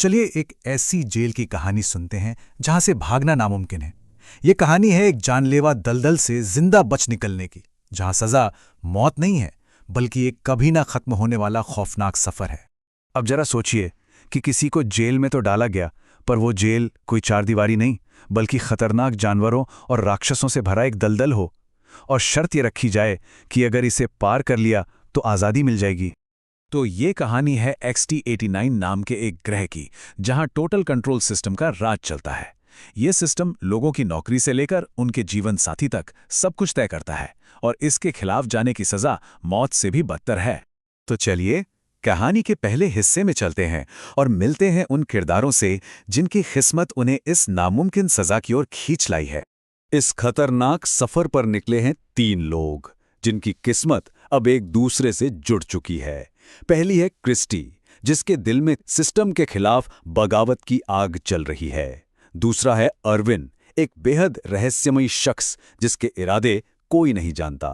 चलिए एक ऐसी जेल की कहानी सुनते हैं जहां से भागना नामुमकिन है। ये कहानी है एक जानलेवा दलदल से जिंदा बच निकलने की, जहां सजा मौत नहीं है बल्कि एक कभी ना खत्म होने वाला खौफनाक सफर है। अब जरा सोचिए कि किसी को जेल में तो डाला गया, पर वो जेल कोई चारदीवारी नहीं बल्कि खतरनाक जानवरों और राक्षसों से भरा एक दलदल हो, और शर्त ये रखी जाए कि अगर इसे पार कर लिया तो आज़ादी मिल जाएगी। तो ये कहानी है XT89 नाम के एक ग्रह की, जहां टोटल कंट्रोल सिस्टम का राज चलता है। ये सिस्टम लोगों की नौकरी से लेकर उनके जीवन साथी तक सब कुछ तय करता है, और इसके खिलाफ जाने की सजा मौत से भी बदतर है। तो चलिए कहानी के पहले हिस्से में चलते हैं और मिलते हैं उन किरदारों से जिनकी किस्मत उन्हें इस नामुमकिन सजा की ओर खींच लाई है। इस खतरनाक सफर पर निकले हैं 3 लोग जिनकी किस्मत अब एक दूसरे से जुड़ चुकी है। पहली है क्रिस्टी, जिसके दिल में सिस्टम के खिलाफ बगावत की आग चल रही है। दूसरा है अरविन, एक बेहद रहस्यमयी शख्स जिसके इरादे कोई नहीं जानता।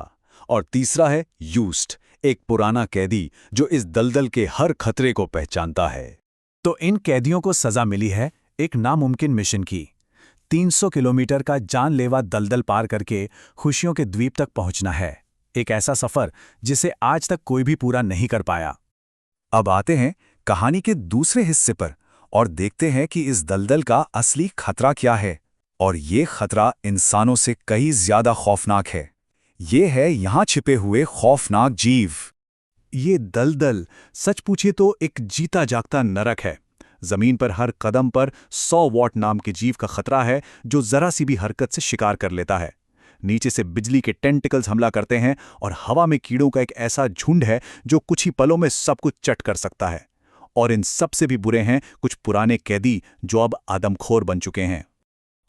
और तीसरा है यूस्ट, एक पुराना कैदी जो इस दलदल के हर खतरे को पहचानता है। तो इन कैदियों को सजा मिली है एक नामुमकिन मिशन की, 300 किलोमीटर का जानलेवा दलदल पार करके खुशियों के द्वीप तक पहुंचना है। एक ऐसा सफर जिसे आज तक कोई भी पूरा नहीं कर पाया। अब आते हैं कहानी के दूसरे हिस्से पर और देखते हैं कि इस दलदल का असली खतरा क्या है। और ये खतरा इंसानों से कहीं ज्यादा खौफनाक है। ये है यहाँ छिपे हुए खौफनाक जीव। ये दलदल सच पूछिए तो एक जीता जागता नरक है। जमीन पर हर कदम पर 100 वॉट नाम के जीव का खतरा है जो जरा सी भी हरकत से शिकार कर लेता है। नीचे से बिजली के टेंटिकल्स हमला करते हैं और हवा में कीड़ों का एक ऐसा झुंड है जो कुछ ही पलों में सब कुछ चट कर सकता है। और इन सब से भी बुरे हैं कुछ पुराने कैदी जो अब आदमखोर बन चुके हैं।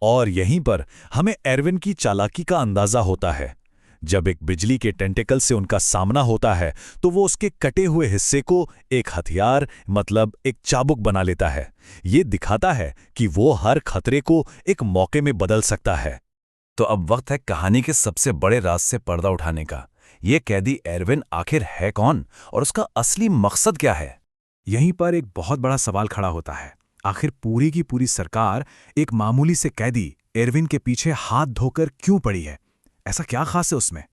और यहीं पर हमें एरविन की चालाकी का अंदाजा होता है। जब एक बिजली के टेंटिकल से उनका सामना होता है तो वो उसके कटे हुए हिस्से को एक हथियार मतलब एक चाबुक बना लेता है। ये दिखाता है कि वो हर खतरे को एक मौके में बदल सकता है। तो अब वक्त है कहानी के सबसे बड़े राज से पर्दा उठाने का। ये कैदी एरविन आखिर है कौन और उसका असली मकसद क्या है? यहीं पर एक बहुत बड़ा सवाल खड़ा होता है। आखिर पूरी की पूरी सरकार एक मामूली से कैदी एरविन के पीछे हाथ धोकर क्यों पड़ी है? ऐसा क्या खास है उसमें?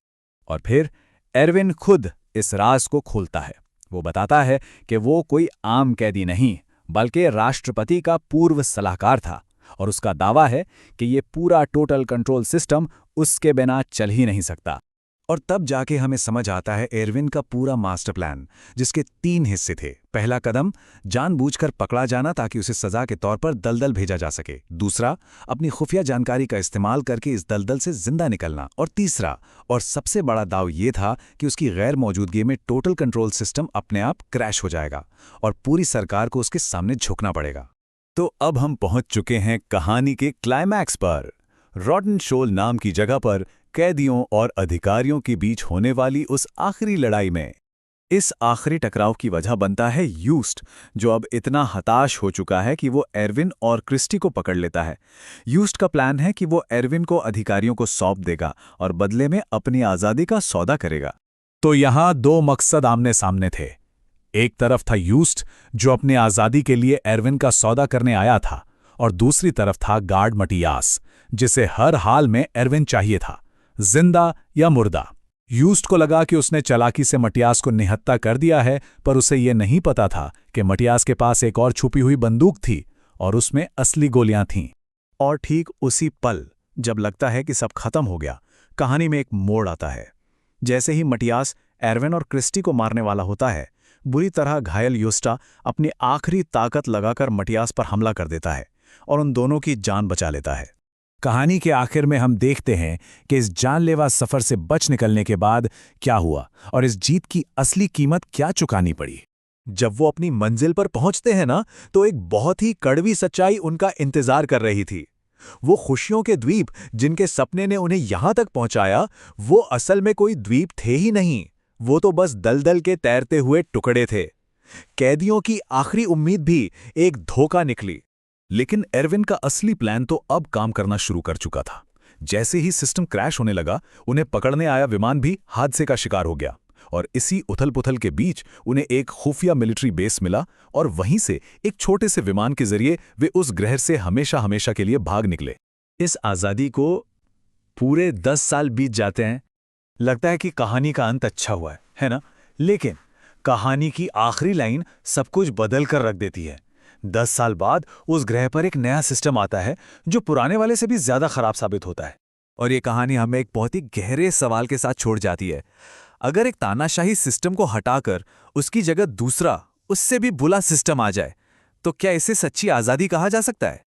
और फिर एरविन खुद इस राज को खोलता है। वो बताता है कि वो कोई आम कैदी नहीं बल्कि राष्ट्रपति का पूर्व सलाहकार था, और उसका दावा है कि ये पूरा टोटल कंट्रोल सिस्टम उसके बिना चल ही नहीं सकता। और तब जाके हमें समझ आता है एरविन का पूरा मास्टर प्लान, जिसके 3 हिस्से थे। पहला कदम जानबूझकर पकड़ा जाना ताकि उसे सजा के तौर पर दलदल भेजा जा सके। दूसरा, अपनी खुफिया जानकारी का इस्तेमाल करके इस दलदल से जिंदा निकलना। और तीसरा और सबसे बड़ा दाव ये था कि उसकी गैर मौजूदगी में टोटल कंट्रोल सिस्टम अपने आप क्रैश हो जाएगा और पूरी सरकार को उसके सामने झुकना पड़ेगा। तो अब हम पहुंच चुके हैं कहानी के क्लाइमैक्स पर। रॉटन शोल नाम की जगह पर कैदियों और अधिकारियों के बीच होने वाली उस आखिरी लड़ाई में इस आखिरी टकराव की वजह बनता है यूस्ट, जो अब इतना हताश हो चुका है कि वो एरविन और क्रिस्टी को पकड़ लेता है। यूस्ट का प्लान है कि वो एरविन को अधिकारियों को सौंप देगा और बदले में अपनी आज़ादी का सौदा करेगा। तो यहाँ 2 मकसद आमने सामने थे। एक तरफ था यूस्ट जो अपने आज़ादी के लिए एरविन का सौदा करने आया था, और दूसरी तरफ था गार्ड मटियास, जिसे हर हाल में एरविन चाहिए था, जिंदा या मुर्दा। यूस्ट को लगा कि उसने चालाकी से मटियास को निहत्था कर दिया है, पर उसे यह नहीं पता था कि मटियास के पास एक और छुपी हुई बंदूक थी और उसमें असली गोलियां थीं। और ठीक उसी पल जब लगता है कि सब खत्म हो गया, कहानी में एक मोड़ आता है। जैसे ही मटियास एरविन और क्रिस्टी को मारने वाला होता है, बुरी तरह घायल यूस्टा अपनी आखिरी ताकत लगाकर मटियास पर हमला कर देता है और उन दोनों की जान बचा लेता है। कहानी के आखिर में हम देखते हैं कि इस जानलेवा सफर से बच निकलने के बाद क्या हुआ और इस जीत की असली कीमत क्या चुकानी पड़ी। जब वो अपनी मंजिल पर पहुंचते हैं ना, तो एक बहुत ही कड़वी सच्चाई उनका इंतजार कर रही थी। वो खुशियों के द्वीप जिनके सपने ने उन्हें यहां तक पहुंचाया, वो असल में कोई द्वीप थे ही नहीं। वो तो बस दलदल के तैरते हुए टुकड़े थे। कैदियों की आखिरी उम्मीद भी एक धोखा निकली। लेकिन एरविन का असली प्लान तो अब काम करना शुरू कर चुका था। जैसे ही सिस्टम क्रैश होने लगा, उन्हें पकड़ने आया विमान भी हादसे का शिकार हो गया। और इसी उथल-पुथल के बीच उन्हें एक खुफिया मिलिट्री बेस मिला और वहीं से एक छोटे से विमान के जरिए वे उस ग्रह से हमेशा के लिए भाग निकले। इस आज़ादी को पूरे 10 साल बीत जाते हैं। लगता है कि कहानी का अंत अच्छा हुआ है ना? लेकिन कहानी की आखिरी लाइन सब कुछ बदल कर रख देती है। 10 साल बाद उस ग्रह पर एक नया सिस्टम आता है जो पुराने वाले से भी ज्यादा खराब साबित होता है। और ये कहानी हमें एक बहुत ही गहरे सवाल के साथ छोड़ जाती है। अगर एक तानाशाही सिस्टम को हटाकर उसकी जगह दूसरा, उससे भी बुरा सिस्टम आ जाए, तो क्या इसे सच्ची आज़ादी कहा जा सकता है?